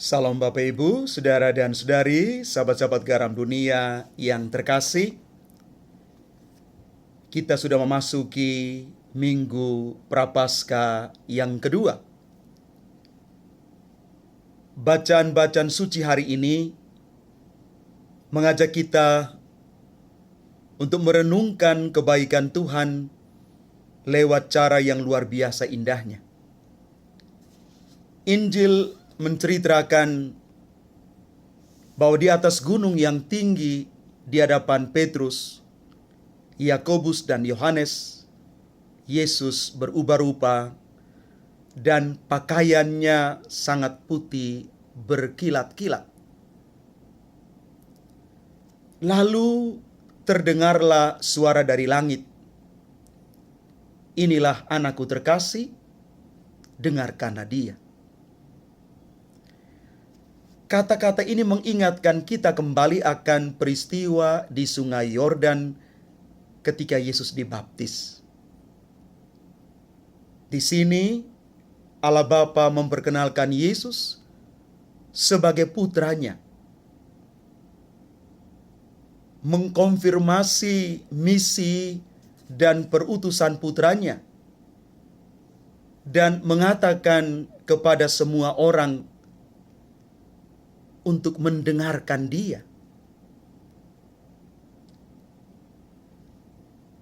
Salam Bapak Ibu, Saudara dan Saudari, sahabat-sahabat garam dunia yang terkasih. Kita sudah memasuki Minggu Prapaskah yang kedua. Bacaan-bacaan suci hari ini mengajak kita untuk merenungkan kebaikan Tuhan lewat cara yang luar biasa indahnya. Injil menceritakan bahwa di atas gunung yang tinggi di hadapan Petrus, Yakobus dan Yohanes, Yesus berubah rupa dan pakaiannya sangat putih berkilat-kilat. Lalu terdengarlah suara dari langit, "Inilah anakku terkasih, dengarkanlah dia." Kata-kata ini mengingatkan kita kembali akan peristiwa di Sungai Yordan ketika Yesus dibaptis. Di sini Allah Bapa memperkenalkan Yesus sebagai putranya, mengkonfirmasi misi dan perutusan putranya, dan mengatakan kepada semua orang untuk mendengarkan dia.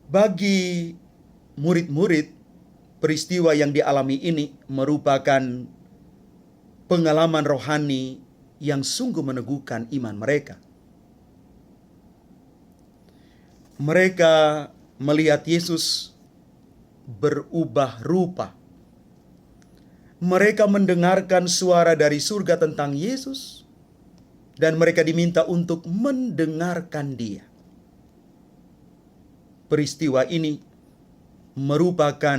Bagi murid-murid, peristiwa yang dialami ini merupakan pengalaman rohani yang sungguh meneguhkan iman mereka. Mereka melihat Yesus berubah rupa. Mereka mendengarkan suara dari surga tentang Yesus, dan mereka diminta untuk mendengarkan dia. Peristiwa ini merupakan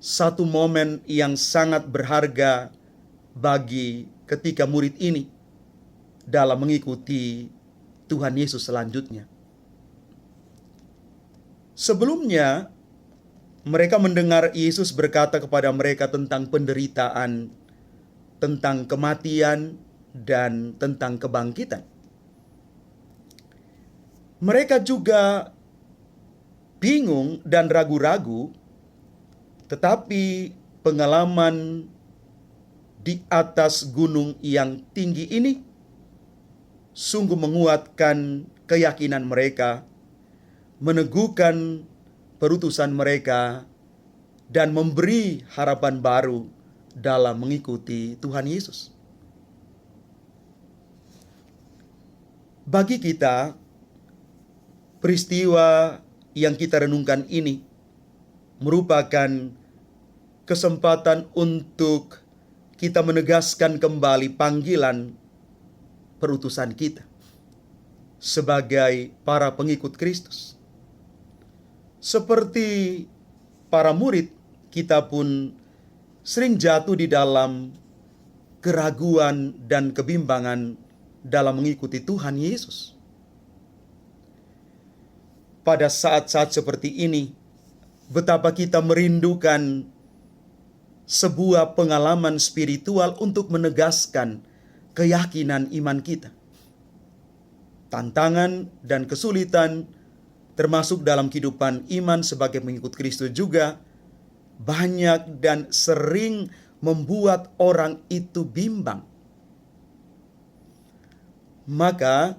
satu momen yang sangat berharga bagi ketika murid ini dalam mengikuti Tuhan Yesus selanjutnya. Sebelumnya, mereka mendengar Yesus berkata kepada mereka tentang penderitaan, tentang kematian, dan tentang kebangkitan. Mereka juga bingung dan ragu-ragu, tetapi pengalaman di atas gunung yang tinggi ini sungguh menguatkan keyakinan mereka, meneguhkan perutusan mereka, dan memberi harapan baru dalam mengikuti Tuhan Yesus. Bagi kita, peristiwa yang kita renungkan ini merupakan kesempatan untuk kita menegaskan kembali panggilan perutusan kita sebagai para pengikut Kristus. Seperti para murid, kita pun sering jatuh di dalam keraguan dan kebimbangan dalam mengikuti Tuhan Yesus. Pada saat-saat seperti ini, betapa kita merindukan sebuah pengalaman spiritual untuk menegaskan keyakinan iman kita. Tantangan dan kesulitan termasuk dalam kehidupan iman sebagai pengikut Kristus juga banyak dan sering membuat orang itu bimbang. Maka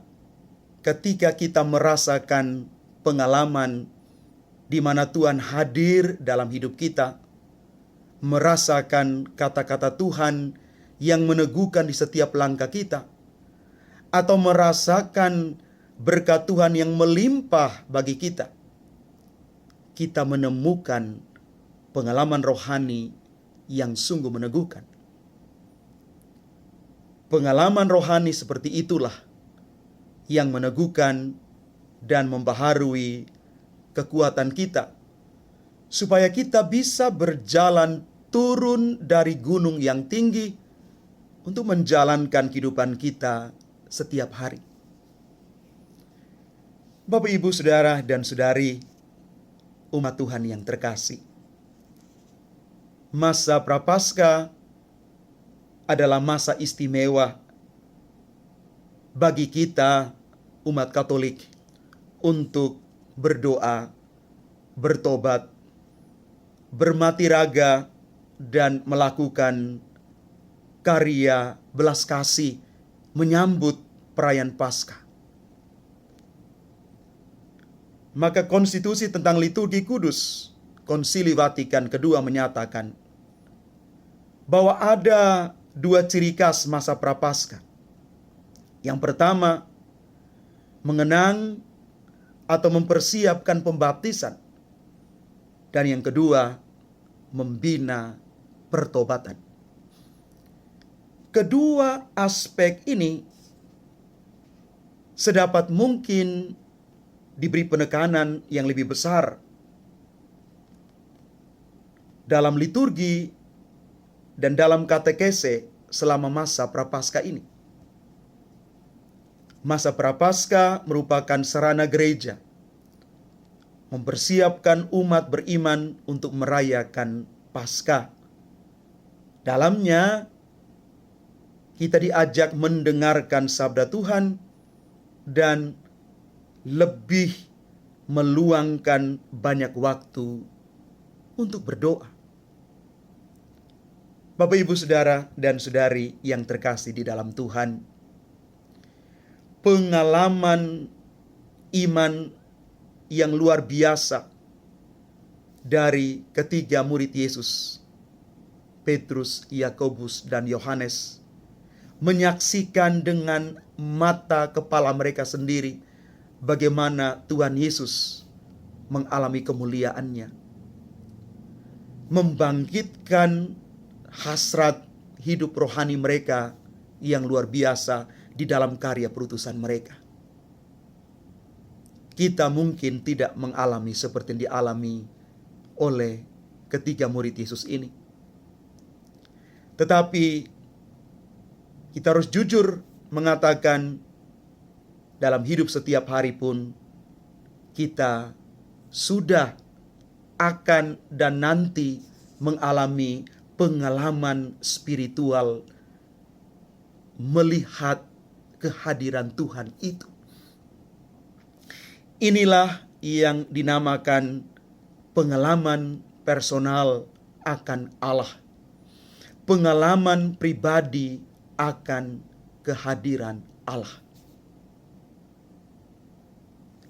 ketika kita merasakan pengalaman di mana Tuhan hadir dalam hidup kita, merasakan kata-kata Tuhan yang meneguhkan di setiap langkah kita, atau merasakan berkat Tuhan yang melimpah bagi kita, kita menemukan pengalaman rohani yang sungguh meneguhkan. Pengalaman rohani seperti itulah yang meneguhkan dan membaharui kekuatan kita, supaya kita bisa berjalan turun dari gunung yang tinggi untuk menjalankan kehidupan kita setiap hari. Bapak, Ibu, Saudara, dan Saudari, umat Tuhan yang terkasih, masa Prapaskah adalah masa istimewa bagi kita umat Katolik untuk berdoa, bertobat, bermati raga, dan melakukan karya belas kasih menyambut perayaan Paskah. Maka konstitusi tentang liturgi kudus Konsili Vatikan II menyatakan bahwa ada dua ciri khas masa Prapaskah. Yang pertama, mengenang atau mempersiapkan pembaptisan. Dan yang kedua, membina pertobatan. Kedua aspek ini sedapat mungkin diberi penekanan yang lebih besar dalam liturgi dan dalam katekese selama masa Prapaskah ini. Masa Prapaskah merupakan sarana gereja mempersiapkan umat beriman untuk merayakan Paskah. Dalamnya kita diajak mendengarkan sabda Tuhan dan lebih meluangkan banyak waktu untuk berdoa. Bapak, Ibu, Saudara, dan Saudari yang terkasih di dalam Tuhan, pengalaman iman yang luar biasa dari ketiga murid Yesus, Petrus, Yakobus, dan Yohanes, menyaksikan dengan mata kepala mereka sendiri bagaimana Tuhan Yesus mengalami kemuliaannya, membangkitkan hasrat hidup rohani mereka yang luar biasa di dalam karya perutusan mereka. Kita mungkin tidak mengalami seperti yang dialami oleh ketiga murid Yesus ini. Tetapi kita harus jujur mengatakan dalam hidup setiap hari pun kita sudah akan dan nanti mengalami pengalaman spiritual melihat kehadiran Tuhan itu. Inilah yang dinamakan pengalaman personal akan Allah. Pengalaman pribadi akan kehadiran Allah.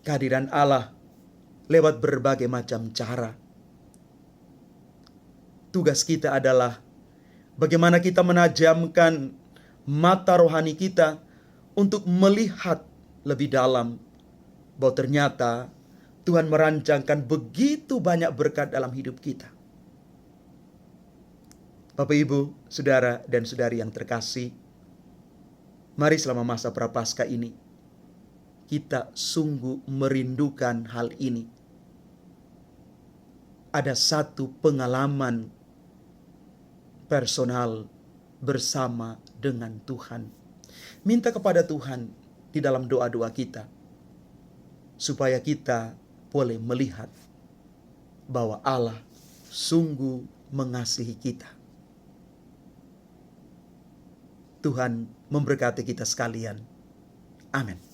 Kehadiran Allah lewat berbagai macam cara. Tugas kita adalah bagaimana kita menajamkan mata rohani kita untuk melihat lebih dalam bahwa ternyata Tuhan merancangkan begitu banyak berkat dalam hidup kita. Bapak, Ibu, Saudara, dan Saudari yang terkasih, mari selama masa Prapaskah ini kita sungguh merindukan hal ini. Ada satu pengalaman personal bersama dengan Tuhan. Minta kepada Tuhan di dalam doa-doa kita, supaya kita boleh melihat bahwa Allah sungguh mengasihi kita. Tuhan memberkati kita sekalian. Amin.